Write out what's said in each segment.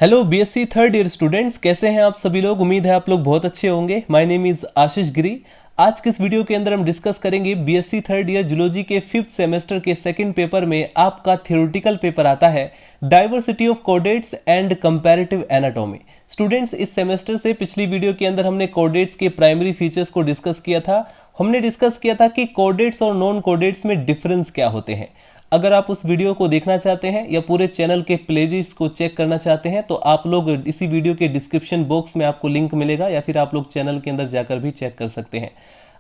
Hello BSc third year students, कैसे हैं आप सभी लोग। उम्मीद है आप लोग बहुत अच्छे होंगे। माय नेम इज आशीष गिरी। आज के इस वीडियो के अंदर हम डिस्कस करेंगे बीएससी थर्ड ईयर जूलॉजी के 5th सेमेस्टर के सेकंड पेपर में आपका थ्योरेटिकल पेपर आता है diversity of chordates and comparative anatomy. Students, इस सेमेस्टर से पिछली वीडियो के अंदर हमने कॉर्डेट्स के प्राइमरी फीचर्स को डिस्कस किया था। हमने डिस्कस किया था कि कॉर्डेट्स और नॉन कॉर्डेट्स में डिफरेंस क्या होते हैं। अगर आप उस वीडियो को देखना चाहते हैं या पूरे चैनल के प्लेलिस्ट को चेक करना चाहते हैं तो आप लोग इसी वीडियो के डिस्क्रिप्शन बॉक्स में आपको लिंक मिलेगा या फिर आप लोग चैनल के अंदर जाकर भी चेक कर सकते हैं।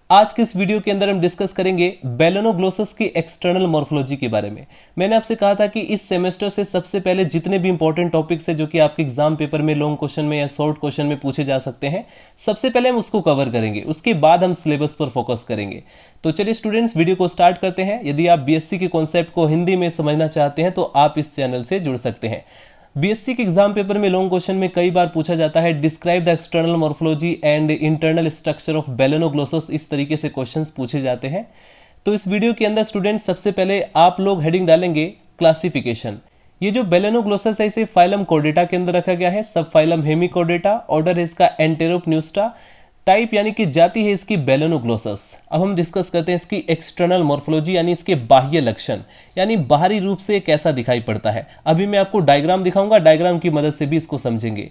आज के इस वीडियो के अंदर हम डिस्कस करेंगे बेलेनोग्लोसस की एक्सटर्नल मॉर्फोलॉजी के बारे में। मैंने आपसे कहा था कि इस सेमेस्टर से सबसे पहले जितने भी इंपॉर्टेंट टॉपिक्स है जो कि आपके एग्जाम पेपर में लॉन्ग क्वेश्चन में या शॉर्ट क्वेश्चन में पूछे जा सकते हैं, सबसे पहले हम उसको कवर करेंगे, उसके बाद हम सिलेबस पर फोकस करेंगे। तो चलिए स्टूडेंट्स, वीडियो को स्टार्ट करते हैं। यदि आप बीएससी के कॉन्सेप्ट को हिंदी में समझना चाहते हैं तो आप इस चैनल से जुड़ सकते हैं। बीएससी के एग्जाम पेपर में लॉन्ग क्वेश्चन में कई बार पूछा जाता है describe the external morphology and internal structure of balanoglossus. इस तरीके से क्वेश्चंस पूछे जाते हैं। तो इस वीडियो के अंदर स्टूडेंट्स सबसे पहले आप लोग हेडिंग डालेंगे क्लासिफिकेशन। ये जो बेलेनोग्लोसस है इसे फाइलम कॉर्डेटा के अंदर रखा गया है, सब फाइलम हेमिकॉर्डेटा, ऑर्डर है इसका एंटेरोपन्यूस्टा, टाइप यानी कि जाति है इसकी बेलेनोग्लोसस। अब हम डिस्कस करते हैं इसकी एक्सटर्नल मॉर्फोलॉजी यानी इसके बाह्य लक्षण, यानी बाहरी रूप से कैसा दिखाई पड़ता है। अभी मैं आपको डायग्राम दिखाऊंगा, डायग्राम की मदद से भी इसको समझेंगे।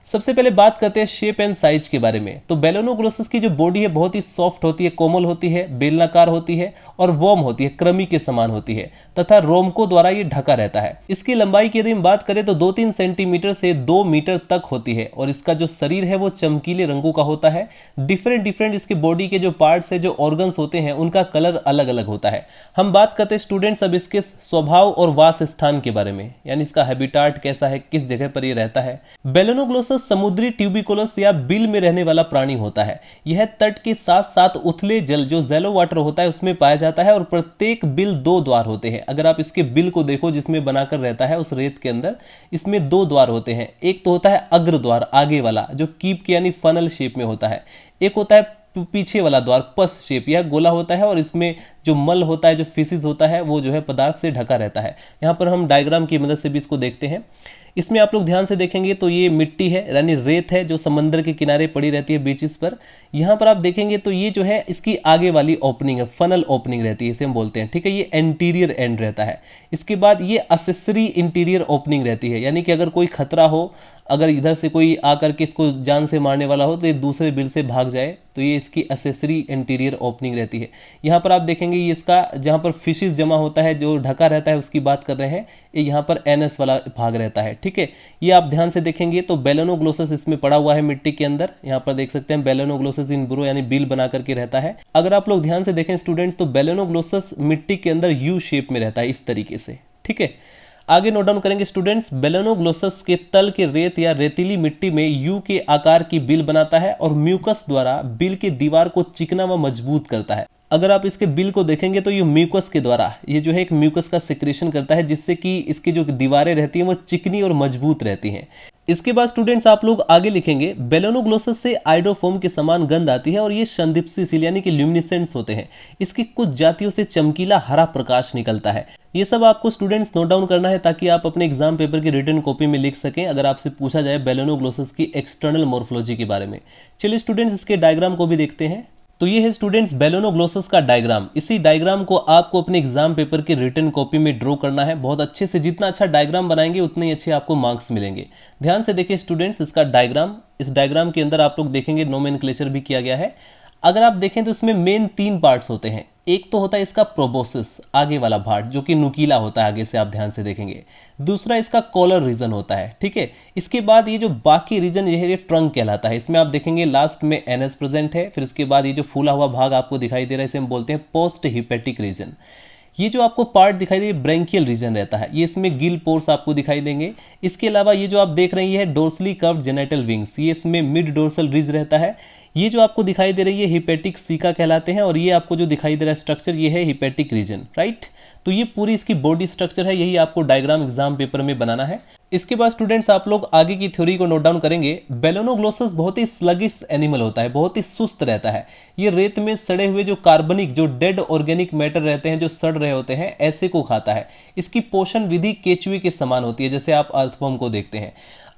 सबसे पहले बात करते हैं शेप एंड साइज के बारे में। तो बेलेनोग्लोसस की जो बॉडी है बहुत ही सॉफ्ट होती है, कोमल होती है, बेलनाकार होती है और वॉर्म होती है, कृमि के समान होती है तथा रोमको द्वारा ये ढका रहता है। इसकी लंबाई की यदि हम बात करें तो 2-3 सेंटीमीटर से 2 मीटर तक होती है और इसका जो शरीर है वो चमकीले रंगों का होता है। डिफरेंट इसके बॉडी के जो पार्ट्स है, जो ऑर्गन्स होते हैं, उनका कलर अलग अलग होता है। हम बात करते हैं स्टूडेंट्स अब इसके स्वभाव और वास स्थान के बारे में, यानी इसका हैबिटाट कैसा है, किस जगह पर ये रहता है। बेलेनोग्लोसस समुद्री ट्यूबिकुलस या बिल में रहने वाला प्राणी होता है। यह तट के साथ साथ उथले जल जो जेलो वाटर होता है उसमें पाया जाता है और प्रत्येक बिल 2 द्वार होते हैं। अगर आप इसके बिल को देखो जिसमें बनाकर रहता है उस रेत के अंदर, इसमें 2 द्वार होते हैं। एक तो होता है अग्र द्वार, आगे वाला जो कीप के यानी फनल शेप में होता है। एक होता है पीछे वाला द्वार, पस शेप या गोला होता है और इसमें जो मल होता है, जो फिसिस होता है, वो जो है पदार्थ से ढका रहता है। यहाँ पर हम डायग्राम की मदद से भी इसको देखते हैं। इसमें आप लोग ध्यान से देखेंगे तो ये मिट्टी है यानी रेत है जो समंदर के किनारे पड़ी रहती है बीचेस पर। यहाँ पर आप देखेंगे तो ये जो है इसकी आगे वाली ओपनिंग है, फनल ओपनिंग रहती है, इसे हम बोलते हैं, ठीक है। ये एंटीरियर एंड रहता है। इसके बाद ये असेसरी इंटीरियर ओपनिंग रहती है, यानी कि अगर कोई खतरा हो, अगर इधर से कोई आकर के इसको जान से मारने वाला हो तो ये दूसरे बिल से भाग जाए, तो ये इसकी असेसरी इंटीरियर ओपनिंग रहती है। यहाँ पर आप देखेंगे ये इसका जहाँ पर फिशिस जमा होता है, जो ढका रहता है, उसकी बात कर रहे हैं। ये यहाँ पर एनएस वाला भाग रहता है, ठीक है। ये आप ध्यान से देखेंगे तो बेलेनोग्लोसस इसमें पड़ा हुआ है मिट्टी के अंदर। यहाँ पर देख सकते हैं बेलेनोग्लोसस इन बुरो यानी बिल बना करके रहता है। अगर आप लोग ध्यान से देखें स्टूडेंट्स तो बेलेनोग्लोसस मिट्टी के अंदर यू शेप में रहता है, इस तरीके से, ठीक है। आगे नोट डाउन करेंगे स्टूडेंट्स, बेलेनोग्लोसस के तल के रेत या रेतीली मिट्टी में यू के आकार की बिल बनाता है और म्यूकस द्वारा बिल की दीवार को चिकना व मजबूत करता है। अगर आप इसके बिल को देखेंगे तो ये म्यूकस के द्वारा, ये जो है एक म्यूकस का सिक्रेशन करता है जिससे कि इसकी जो दीवारें रहती हैं वो चिकनी और मजबूत रहती हैं। इसके बाद स्टूडेंट्स आप लोग आगे लिखेंगे बेलेनोग्लोसस से आइडोफोम के समान गंध आती है और ये संदीप्तिशील यानी कि ल्यूमिनेसेंट्स होते हैं। इसकी कुछ जातियों से चमकीला हरा प्रकाश निकलता है। ये सब आपको स्टूडेंट्स नोट डाउन करना है ताकि आप अपने एग्जाम पेपर की रिटन कॉपी में लिख सकें अगर आपसे पूछा जाए बेलेनोग्लोसस की एक्सटर्नल मॉर्फोलॉजी के बारे में। चलिए स्टूडेंट्स इसके डायग्राम को भी देखते हैं। तो ये है स्टूडेंट्स बेलेनोग्लोसस का डायग्राम। इसी डायग्राम को आपको अपने एग्जाम पेपर की रिटन कॉपी में ड्रॉ करना है बहुत अच्छे से। जितना अच्छा डायग्राम बनाएंगे उतने ही अच्छे आपको मार्क्स मिलेंगे। ध्यान से देखिए स्टूडेंट्स इसका डायग्राम। इस डायग्राम के अंदर आप लोग देखेंगे नोमेनक्लेचर भी किया गया है। अगर आप देखें तो इसमें मेन 3 पार्ट्स होते हैं। एक तो होता है इसका प्रोबोसिस, आगे वाला पार्ट जो कि नुकीला होता है, आगे से आप ध्यान से देखेंगे। दूसरा इसका कॉलर रीजन होता है, ठीक है। इसके बाद ये जो बाकी रीजन ये ट्रंक कहलाता है। इसमें आप देखेंगे लास्ट में एनएस प्रेजेंट है। फिर उसके बाद ये जो फूला हुआ भाग आपको दिखाई दे रहा है इसे हम बोलते हैं पोस्ट हिपेटिक रीजन। ये जो आपको पार्ट दिखाई दे ब्रेंकियल रीजन रहता है, ये इसमें गिल पोर्स आपको दिखाई देंगे। इसके अलावा ये जो आप देख रहे हैं ये है डोर्सली कर्व्ड जेनिटल विंग्स, ये इसमें मिड डोर्सल रिज रहता है। ये जो आपको दिखाई दे रही है हिपेटिक सीका कहलाते हैं और ये आपको जो दिखाई दे रहा है स्ट्रक्चर ये है हिपेटिक रीजन, राइट। तो ये पूरी इसकी बॉडी स्ट्रक्चर है, यही आपको डायग्राम एग्जाम पेपर में बनाना है। इसके बाद स्टूडेंट्स आप लोग आगे की थ्योरी को नोट डाउन करेंगे। बेलेनोग्लोसस बहुत ही स्लगिश एनिमल होता है, बहुत ही सुस्त रहता है। ये रेत में सड़े हुए जो कार्बनिक जो डेड ऑर्गेनिक मैटर रहते हैं, जो सड़ रहे होते हैं, ऐसे को खाता है। इसकी पोषण विधि केचुए के समान होती है, जैसे आप अर्थवर्म को देखते हैं।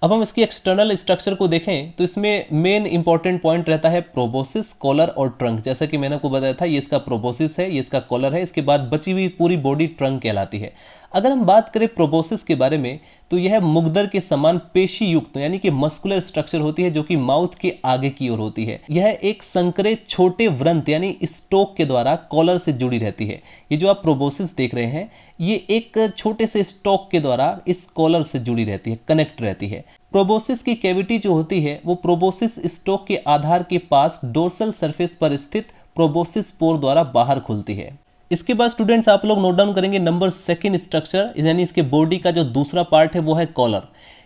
अब हम इसकी एक्सटर्नल स्ट्रक्चर को देखें तो इसमें मेन इंपॉर्टेंट पॉइंट रहता है प्रोबोसिस, कॉलर और ट्रंक। जैसा कि मैंने आपको बताया था, ये इसका प्रोबोसिस है, ये इसका कॉलर है, इसके बाद बची हुई पूरी बॉडी ट्रंक कहलाती है। अगर हम बात करें प्रोबोसिस के बारे में तो यह मुग्दर के समान पेशी युक्त यानी कि मस्कुलर स्ट्रक्चर होती है जो कि माउथ के आगे की ओर होती है। यह एक संकरे छोटे व्रंत यानी स्टोक के द्वारा कॉलर से जुड़ी रहती है। ये जो आप प्रोबोसिस देख रहे हैं ये एक छोटे से स्टोक के द्वारा इस कॉलर से जुड़ी रहती है, कनेक्ट रहती है। प्रोबोसिस की कैविटी जो होती है वो प्रोबोसिस स्टोक के आधार के पास डोर्सल सरफेस पर स्थित प्रोबोसिस पोर द्वारा बाहर खुलती है। इसके बाद स्टूडेंट्स आप लोग नोट डाउन करेंगे नंबर सेकंड स्ट्रक्चर, यानी इसके बॉडी का जो दूसरा पार्ट है वो है कॉलर।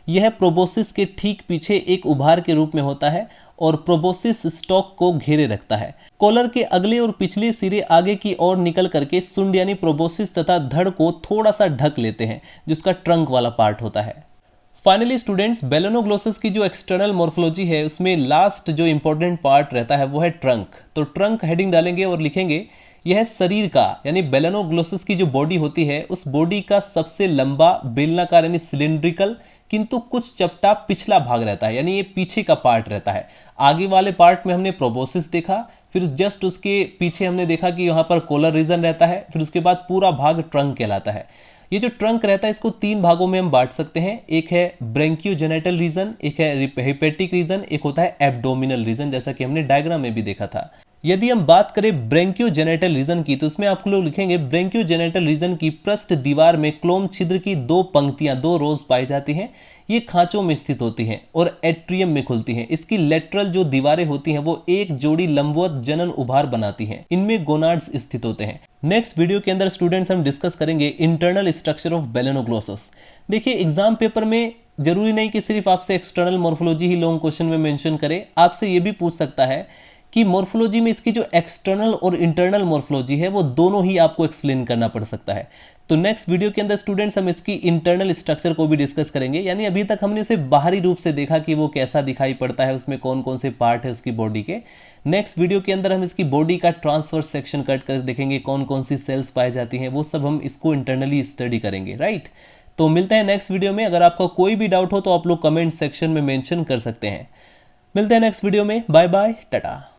यह प्रोबोसिस के ठीक पीछे एक उभार के रूप में होता है और प्रोबोसिस स्टॉक को घेरे रखता है। कॉलर के अगले और पिछले सिरे आगे की ओर निकल करके सुंड यानी प्रोबोसिस तथा धड़ को थोड़ा सा ढक लेते हैं, जिसका ट्रंक वाला पार्ट होता है। फाइनली स्टूडेंट्स, बेलेनोग्लोसस की जो एक्सटर्नल मॉर्फोलॉजी है उसमें लास्ट जो इंपॉर्टेंट पार्ट रहता है वो है ट्रंक। तो ट्रंक हेडिंग डालेंगे और लिखेंगे यह शरीर का यानी बेलेनोग्लोसस की जो बॉडी होती है उस बॉडी का सबसे लंबा बेलनाकार यानी सिलिंड्रिकल किंतु कुछ चपटा पिछला भाग रहता है, यानी ये पीछे का पार्ट रहता है। आगे वाले पार्ट में हमने प्रोबोसिस देखा, फिर जस्ट उसके पीछे हमने देखा कि यहाँ पर कॉलर रीजन रहता है, फिर उसके बाद पूरा भाग ट्रंक कहलाता है। ये जो ट्रंक रहता है इसको तीन भागों में हम बांट सकते हैं। एक है ब्रेंकियोजेनेटल रीजन, एक है हिपेटिक रीजन, एक होता है एब्डोमिनल रीजन, जैसा कि हमने डायग्राम में भी देखा था। यदि हम बात करें ब्रेंकियोजेनेटल रीजन की तो इसमें आप लोग लिखेंगे ब्रेंकियोजेनेटल रीजन की पृष्ठ दीवार में क्लोम छिद्र की दो पंक्तियां, दो रोज पाई जाती हैं। ये खांचों में स्थित होती हैं और एट्रियम में खुलती हैं। इसकी लेटरल जो दीवारें होती हैं वो एक जोड़ी लंबवत जनन उभार बनाती हैं। इनमें गोनाड्स स्थित होते हैं। नेक्स्ट वीडियो के अंदर स्टूडेंट्स हम डिस्कस करेंगे इंटरनल स्ट्रक्चर ऑफ बेलेनोग्लोसस। देखिए एग्जाम पेपर में जरूरी नहीं कि सिर्फ आपसे एक्सटर्नल मॉर्फोलॉजी ही लॉन्ग क्वेश्चन में मेंशन करे, आपसे ये भी पूछ सकता है कि मॉर्फोलॉजी में इसकी जो एक्सटर्नल और इंटरनल मॉर्फोलॉजी है वो दोनों ही आपको एक्सप्लेन करना पड़ सकता है। तो नेक्स्ट वीडियो के अंदर स्टूडेंट्स हम इसकी इंटरनल स्ट्रक्चर को भी डिस्कस करेंगे, यानी अभी तक हमने उसे बाहरी रूप से देखा कि वो कैसा दिखाई पड़ता है, उसमें कौन कौन से पार्ट है उसकी बॉडी के। नेक्स्ट वीडियो के अंदर हम इसकी बॉडी का ट्रांसवर्स सेक्शन कट कर देखेंगे, कौन कौन सी सेल्स पाई जाती हैं, वो सब हम इसको इंटरनली स्टडी करेंगे, राइट। तो मिलते हैं नेक्स्ट वीडियो में। अगर आपका कोई भी डाउट हो तो आप लोग कमेंट सेक्शन में मेंशन कर सकते हैं। मिलते हैं नेक्स्ट वीडियो में। Bye bye, Tata.